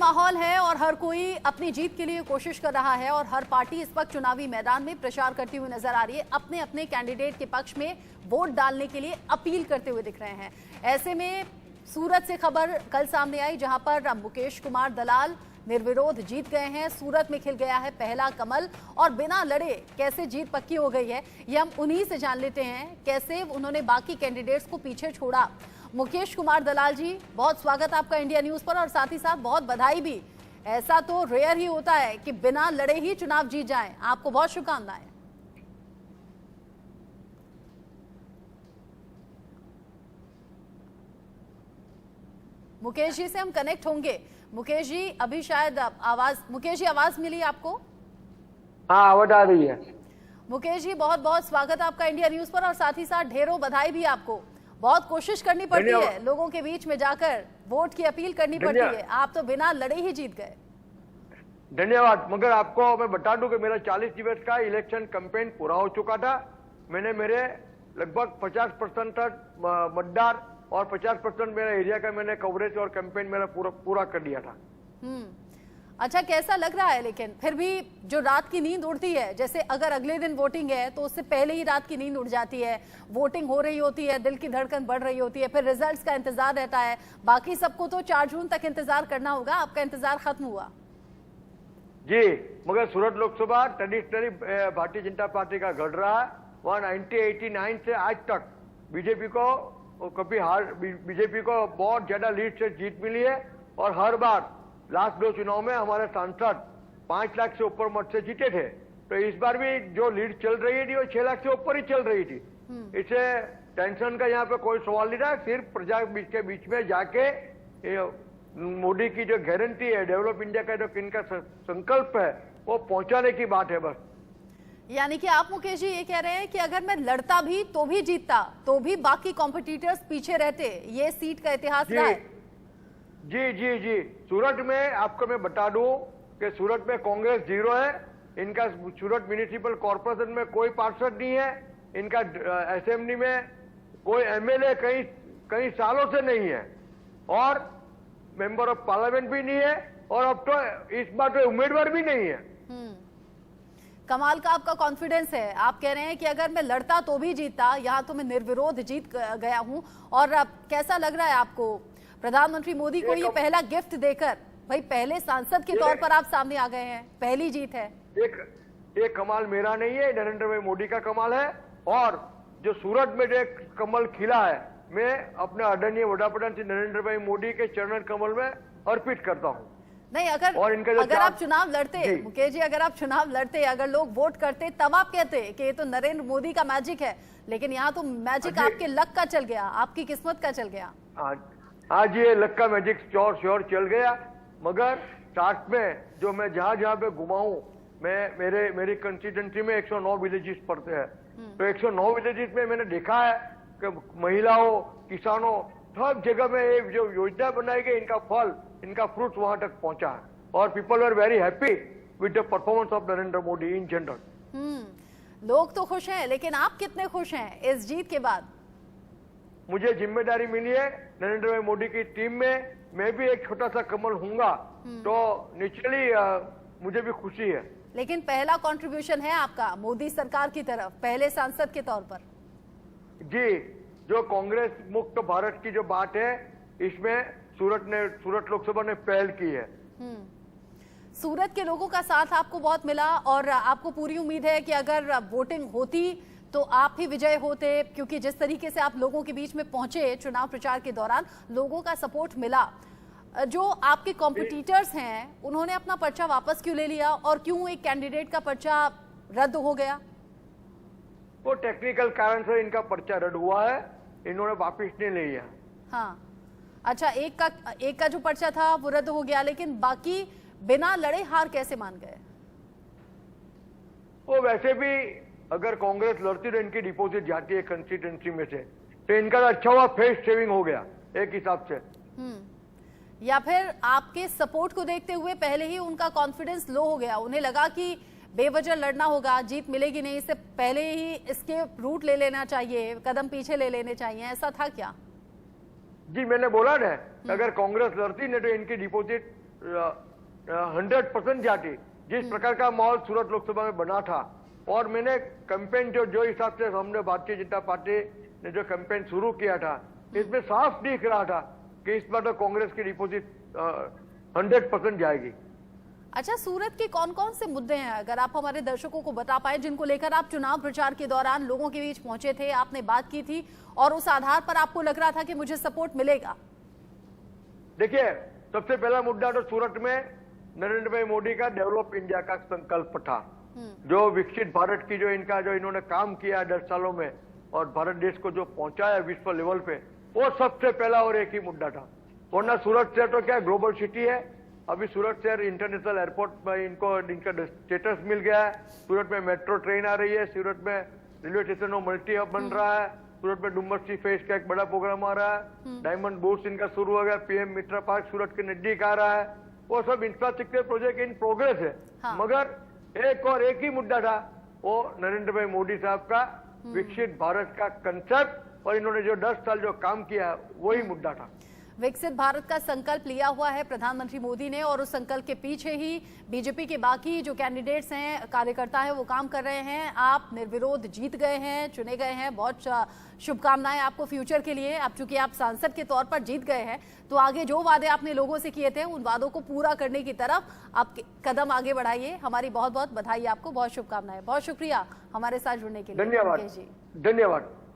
माहौल है और हर कोई अपनी जीत के लिए कोशिश कर रहा है और हर पार्टी इस वक्त चुनावी मैदान में प्रचार करती हुई नजर आ रही है, अपने अपने कैंडिडेट के पक्ष में वोट डालने के लिए अपील करते हुए दिख रहे हैं। ऐसे में सूरत से खबर कल सामने आई जहां पर मुकेश कुमार दलाल निर्विरोध जीत गए हैं। सूरत में खिल गया है पहला कमल और बिना लड़े कैसे जीत पक्की हो गई है, ये हम उन्हीं से जान लेते हैं कैसे उन्होंने बाकी कैंडिडेट्स को पीछे छोड़ा। मुकेश कुमार दलाल जी, बहुत स्वागत आपका इंडिया न्यूज पर और साथ ही साथ बहुत बधाई भी। ऐसा तो रेयर ही होता है कि बिना लड़े ही चुनाव जीत जाएं। आपको बहुत शुभकामनाएं। मुकेश जी से हम कनेक्ट होंगे। मुकेश जी, अभी शायद मुकेश जी आवाज मिली आपको? हाँ, आवाज आ रही है। मुकेश जी, बहुत बहुत स्वागत आपका इंडिया न्यूज पर और साथ ही साथ ढेरों बधाई भी आपको। बहुत कोशिश करनी पड़ती है लोगों के बीच में जाकर वोट की अपील करनी पड़ती है, आप तो बिना लड़े ही जीत गए। धन्यवाद। मगर आपको मैं बता दूं कि मेरा 40 दिवस का इलेक्शन कैंपेन पूरा हो चुका था। मैंने मेरे लगभग 50% तक मतदार और 50% मेरा एरिया का मैंने कवरेज और कैंपेन मेरा पूरा कर दिया था। अच्छा, कैसा लग रहा है? लेकिन फिर भी जो रात की नींद उड़ती है, जैसे अगर अगले दिन वोटिंग है तो उससे पहले ही रात की नींद उड़ जाती है, वोटिंग हो रही होती है, दिल की धड़कन बढ़ रही होती है, फिर रिजल्ट्स का इंतजार रहता है। बाकी सबको तो 4 जून तक इंतजार करना होगा, आपका इंतजार खत्म हुआ? जी, मगर सूरत लोकसभा ट्रेडिशनली भारतीय जनता पार्टी का गढ़ रहा है। वहाँ 1989 से आज तक बीजेपी को बहुत ज्यादा लीड से जीत मिली है और हर बार लास्ट 2 चुनाव में हमारे सांसद 5 लाख से ऊपर मत से जीते थे। तो इस बार भी जो लीड चल रही थी वो 6 लाख से ऊपर ही चल रही थी। इससे टेंशन का यहाँ पे कोई सवाल नहीं था। सिर्फ प्रजा के बीच में जाके मोदी की जो गारंटी है, डेवलप इंडिया का जो इनका संकल्प है, वो पहुंचाने की बात है बस। यानी कि आप मुकेश जी ये कह रहे हैं कि अगर मैं लड़ता भी तो भी जीतता तो भी बाकी कॉम्पिटिटर्स पीछे रहते, ये सीट का इतिहास रहा है। जी जी जी, सूरत में आपको मैं बता दूं कि सूरत में कांग्रेस 0 है। इनका सूरत म्यूनिसिपल कॉर्पोरेशन में कोई पार्षद नहीं है। इनका असेंबली में कोई एमएलए कई सालों से नहीं है और मेंबर ऑफ पार्लियामेंट भी नहीं है और अब तो इस बार तो उम्मीदवार भी नहीं है। कमाल का आपका कॉन्फिडेंस है। आप कह रहे हैं कि अगर मैं लड़ता तो भी जीतता, यहाँ तो मैं निर्विरोध जीत गया हूँ। और अब कैसा लग रहा है आपको प्रधानमंत्री मोदी को ये पहला गिफ्ट देकर? भाई, पहले सांसद के तौर पर आप सामने आ गए हैं, पहली जीत है। एक कमाल मेरा नहीं है, नरेंद्र भाई मोदी का कमाल है। और जो सूरत में जो कमल खिला है, मैं अपने आदरणीय वडाप्रधान श्री नरेंद्र भाई मोदी के चरण कमल में अर्पित करता हूँ। नहीं, अगर आप चुनाव लड़ते मुकेश जी, अगर आप चुनाव लड़ते, अगर लोग वोट करते, तब आप कहते कि ये तो नरेंद्र मोदी का मैजिक है। लेकिन यहाँ तो मैजिक आपके लक का चल गया, आपकी किस्मत का चल गया। आज ये लक का मैजिक श्योर चल गया। मगर साथ में जो मैं जहां पे घुमा हूं, मेरी कंस्टिट्यूएंसी में 109 विलेजेस पड़ते हैं। तो 109 विलेजेस में मैंने देखा है कि महिलाओं, किसानों, सब जगह में ये जो योजना बनाई गई, इनका फल, इनका फ्रूट वहां तक पहुंचा है और people are very happy with the performance of Narendra Modi in general. लोग तो खुश हैं, लेकिन आप कितने खुश हैं इस जीत के बाद? मुझे जिम्मेदारी मिली है नरेंद्र भाई मोदी की टीम में, मैं भी एक छोटा सा कमल हूंगा, तो नेचुरली मुझे भी खुशी है। लेकिन पहला कंट्रीब्यूशन है आपका मोदी सरकार की तरफ, पहले सांसद के तौर पर। जी, जो कांग्रेस मुक्त भारत की जो बात है, इसमें सूरत लोकसभा ने पहल की है। सूरत के लोगों का साथ आपको बहुत मिला और आपको पूरी उम्मीद है कि अगर वोटिंग होती तो आप ही विजय होते, क्योंकि जिस तरीके से आप लोगों के बीच में पहुंचे चुनाव प्रचार के दौरान, लोगों का सपोर्ट मिला। जो आपके कॉम्पिटिटर्स हैं, उन्होंने अपना पर्चा वापस क्यों ले लिया और क्यों एक कैंडिडेट का पर्चा रद्द हो गया? वो टेक्निकल कारण से इनका पर्चा रद्द हुआ है, इन्होंने वापिस नहीं लिया। हाँ, अच्छा, एक का जो पर्चा था वो रद्द हो गया, लेकिन बाकी बिना लड़े हार कैसे मान गए? वो वैसे भी अगर कांग्रेस लड़ती तो इनकी डिपॉजिट जाती है कंस्टिट्यूएंसी में से, तो इनका अच्छा हुआ फेस सेविंग हो गया एक हिसाब से। या फिर आपके सपोर्ट को देखते हुए पहले ही उनका कॉन्फिडेंस लो हो गया, उन्हें लगा कि बेवजह लड़ना होगा, जीत मिलेगी नहीं, इससे पहले ही इसके रूट ले लेना चाहिए, कदम पीछे ले लेने चाहिए, ऐसा था क्या? जी, मैंने बोला ना, अगर कांग्रेस लड़ती नहीं तो इनकी डिपॉजिट 100% जाती, जिस प्रकार का माहौल सूरत लोकसभा में बना था, और मैंने कैंपेन जो हिसाब से हमने भारतीय जनता पार्टी ने जो कैंपेन शुरू किया था, इसमें साफ दिख रहा था कि इस बार तो कांग्रेस की डिपॉजिट 100% जाएगी। अच्छा, सूरत के कौन कौन से मुद्दे हैं, अगर आप हमारे दर्शकों को बता पाए, जिनको लेकर आप चुनाव प्रचार के दौरान लोगों के बीच पहुंचे थे, आपने बात की थी और उस आधार पर आपको लग रहा था कि मुझे सपोर्ट मिलेगा? देखिए, सबसे पहला मुद्दा तो सूरत में नरेंद्र भाई मोदी का डेवलप इंडिया का संकल्प था, जो विकसित भारत की जो इन्होंने काम किया 10 सालों में और भारत देश को जो पहुंचाया विश्व लेवल पे, वो सबसे पहला और एक ही मुद्दा था। वरना सूरत शहर तो क्या ग्लोबल सिटी है, अभी सूरत शहर इंटरनेशनल एयरपोर्ट में इनका स्टेटस मिल गया है, सूरत में मेट्रो ट्रेन आ रही है, सूरत में रेलवे स्टेशन मल्टी हब बन रहा है, सूरत में डुमस सी फेस का एक बड़ा प्रोग्राम आ रहा है, डायमंड बोर्ड्स इनका शुरू हो गया, पीएम मित्र पार्क सूरत के नजदीक आ रहा है, वो सब इंफ्रास्ट्रक्चर प्रोजेक्ट इन प्रोग्रेस है। हाँ। मगर एक और एक ही मुद्दा था, वो नरेंद्र भाई मोदी साहब का विकसित भारत का कंसेप्ट, और इन्होंने जो 10 साल जो काम किया वही मुद्दा था। विकसित भारत का संकल्प लिया हुआ है प्रधानमंत्री मोदी ने, और उस संकल्प के पीछे ही बीजेपी के बाकी जो कैंडिडेट्स हैं, कार्यकर्ता हैं, वो काम कर रहे हैं। आप निर्विरोध जीत गए हैं, चुने गए हैं, बहुत शुभकामनाएं आपको फ्यूचर के लिए। अब चूंकि आप सांसद के तौर पर जीत गए हैं, तो आगे जो वादे आपने लोगों से किए थे, उन वादों को पूरा करने की तरफ आप कदम आगे बढ़ाइए। हमारी बहुत बहुत बधाई आपको, बहुत शुभकामनाएं। बहुत शुक्रिया हमारे साथ जुड़ने के लिए। धन्यवाद। जी, धन्यवाद।